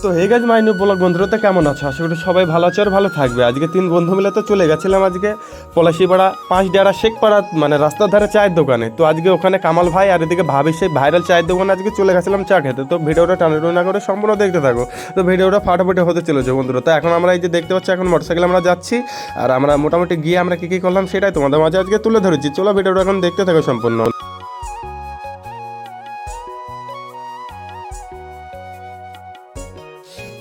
তো hey guys my new blog বন্ধুরা, তো কেমন আছো? আশা করি সবাই ভালো আছে আর ভালো থাকবে। আজকে 3 বন্ধু মিলে তো চলে গেছিলাম আজকে পলাশিপাড়া 5 ডেরা শেখপাড়া, মানে রাস্তার ধারে চায়ের দোকানে। তো আজকে ওখানে কামাল ভাই আর এদিকে ভাবি সেই ভাইরাল চায়ের দোকানে আজকে চলে গেছিলাম চা খেতে। তো ভিডিওটা টানা করে সম্পূর্ণ দেখতে থাকো। তো ভিডিওটা ফাটাফাটি হতে চলেছে বন্ধুরা। তো এখন আমরা এই যে দেখতে পাচ্ছি, এখন মোটরসাইকেল আমরা যাচ্ছি আর আমরা মোটামুটি গিয়ে আমরা কী করলাম সেটাই তোমাদের মাঝে আজকে তুলে ধরেছি। চলো ভিডিওটা এখন দেখতে থাকো সম্পূর্ণ।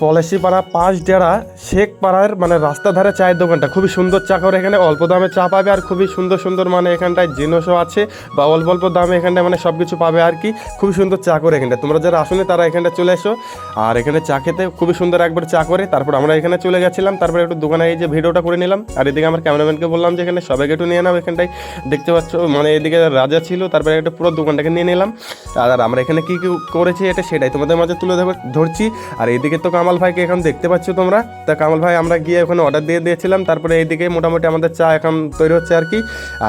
পলাশিপাড়া 5 ডেরা শেখপাড়ার মানে রাস্তার ধারে চায়ের দোকানটা খুবই সুন্দর চা করে। এখানে অল্প দামে চা পাবে আর খুবই সুন্দর সুন্দর মানে এখানটায় জিনিসও আছে বা অল্প অল্প দামে এখানটায় মানে সব কিছু পাবে আর কি। খুবই সুন্দর চা করে এখানটা। তোমরা যারা আসলে তারা এখানটা চলে এসো আর এখানে চা খেতে খুবই সুন্দর একবার চা করে। তারপর আমরা এখানে চলে গেছিলাম, তারপরে একটু দোকানে এই যে ভিডিওটা করে নিলাম। আর এদিকে আমার ক্যামেরাম্যানকে বললাম যে এখানে সবাইকে একটু নিয়ে নাও, এখানটায় দেখতে পাচ্ছ মানে এদিকে রাজা ছিল, তারপরে একটু পুরো দোকানটাকে নিয়ে নিলাম। আর আমরা এখানে কী কী করেছি এটা সেটাই তোমাদের মাঝে তুলে ধরছি। আর এইদিকে তো কামাল ভাইকে এখন দেখতে পাচ্ছ তোমরা। তা কামাল ভাই আমরা গিয়ে ওখানে অর্ডার দিয়ে দিয়েছিলাম, তারপরে এইদিকে মোটামুটি আমাদের চা এখন তৈরি হচ্ছে আর কি।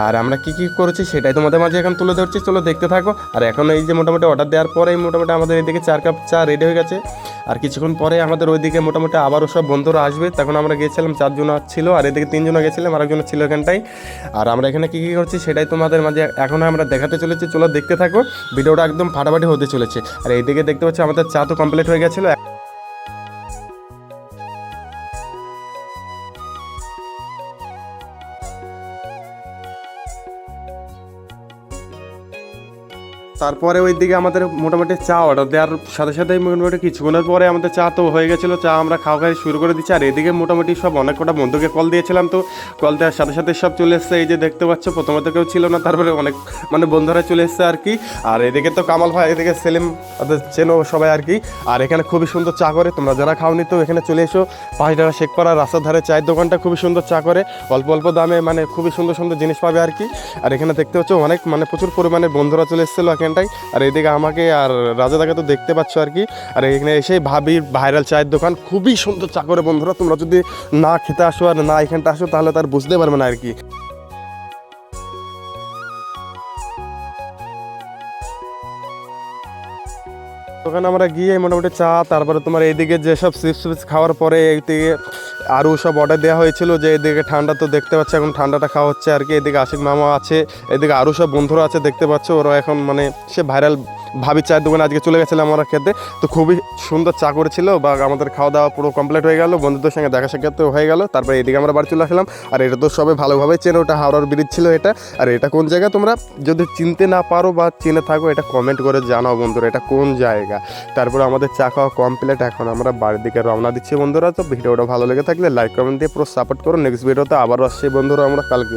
আর আমরা কী কী করেছি সেটাই তোমাদের মাঝে এখন তুলে ধরছি, চলো দেখতে থাকো। আর এখন এই যে মোটামুটি অর্ডার দেওয়ার পরেই মোটামুটি আমাদের এইদিকে 4 কাপ চা রেডি হয়ে গেছে। আর কিছুক্ষণ পরে আমাদের ওইদিকে মোটামুটি আবারও সব বন্ধুরা আসবে। তখন আমরা গিয়েছিলাম 4 জন ছিল আর এদিকে 3 জন গেছিলাম, আরেকজন ছিল এখানটাই। আর আমরা এখানে কী কী করছি সেটাই তোমাদের মাঝে এখন আমরা দেখাতে চলেছি, চলো দেখতে থাকো। ভিডিওটা একদম ফাটাফাটি হতে চলেছে। আর এইদিকে দেখতে পাচ্ছি আমাদের চা তো কমপ্লিট হয়ে গেছিলো। তারপরে ওই দিকে আমাদের মোটামুটি চা অর্ডার দেওয়ার সাথে সাথেই মোটামুটি কিছুক্ষণের পরে আমাদের চা তো হয়ে গেছিলো। চা আমরা খাওয়া শুরু করে দিচ্ছি। আর এদিকে মোটামুটি সব অনেক কটা বন্ধুকে কল দিয়েছিলাম, তো কল দেওয়ার সাথে সাথে সব চলে এসছে। এই যে দেখতে পাচ্ছ প্রথমত কেউ ছিল না, তারপরে অনেক মানে বন্ধুরা চলে এসছে আর কি। আর এদিকে তো কামাল ভাই, এদিকে সেলিম, তাদের চেনো সবাই আর কি। আর এখানে খুবই সুন্দর চা করে, তোমরা যারা খাওনি তো এখানে চলে এসো। 5 ডেরা শেখপাড়া রাস্তার ধারে চায়ের দোকানটা খুবই সুন্দর চা করে, অল্প অল্প দামে মানে খুবই সুন্দর সুন্দর জিনিস পাবে আর কি। আর এখানে দেখতে পাচ্ছ অনেক মানে প্রচুর পরিমাণে বন্ধুরা চলে এসেছিলো এখানটায়। আর এদিকে আমাকে আর রাজাদাকে তো দেখতে পাচ্ছ আর কি। আর এখানে এসে ভাবির ভাইরাল চায়ের দোকান খুবই সুন্দর চা করে বন্ধুরা। তোমরা যদি না খেতে আসো আর না এখানটা আসো তাহলে তার বুঝতে পারবে না আর কি। ওখানে আমরা গিয়ে মোটামুটি চা, তারপরে তোমার এইদিকে যেসব চিপস খাওয়ার পরে এইদিকে আরও সব অর্ডার দেওয়া হয়েছিল। যে এদিকে ঠান্ডা তো দেখতে পাচ্ছি এখন ঠান্ডাটা খাওয়া হচ্ছে আর কি। এদিকে আশিক মামা আছে, এদিকে আরও সব বন্ধুরা আছে দেখতে পাচ্ছ। ওরা এখন মানে সে ভাইরাল ভাবির চায়ের দোকানে আজকে চলে গেছিলাম আমরা খেতে। তো খুবই সুন্দর চা করেছিল বা আমাদের খাওয়া দাওয়া পুরো কমপ্লিট হয়ে গেল, বন্ধুদের সঙ্গে দেখা সাক্ষাৎ হয়ে গেল। তারপরে এদিকে আমরা বাড়ি চলে আসলাম। আর এটা তো সবাই ভালোভাবে চেনো, ওটা হাওড়ার ব্রিজ ছিল এটা। আর এটা কোন জায়গা তোমরা যদি চিনতে না পারো বা চিনে থাকো এটা কমেন্ট করে জানাও বন্ধুরা, এটা কোন জায়গা। তারপরে আমাদের চা খাওয়া কমপ্লিট, এখন আমরা বাড়ির দিকে রওনা দিচ্ছি বন্ধুরা। তো ভিডিওটা ভালো লেগে থাকলে লাইক কমেন্ট দিয়ে পুরো সাপোর্ট করো। নেক্সট ভিডিওতে আবার আসছি বন্ধুরা আমরা কালকে।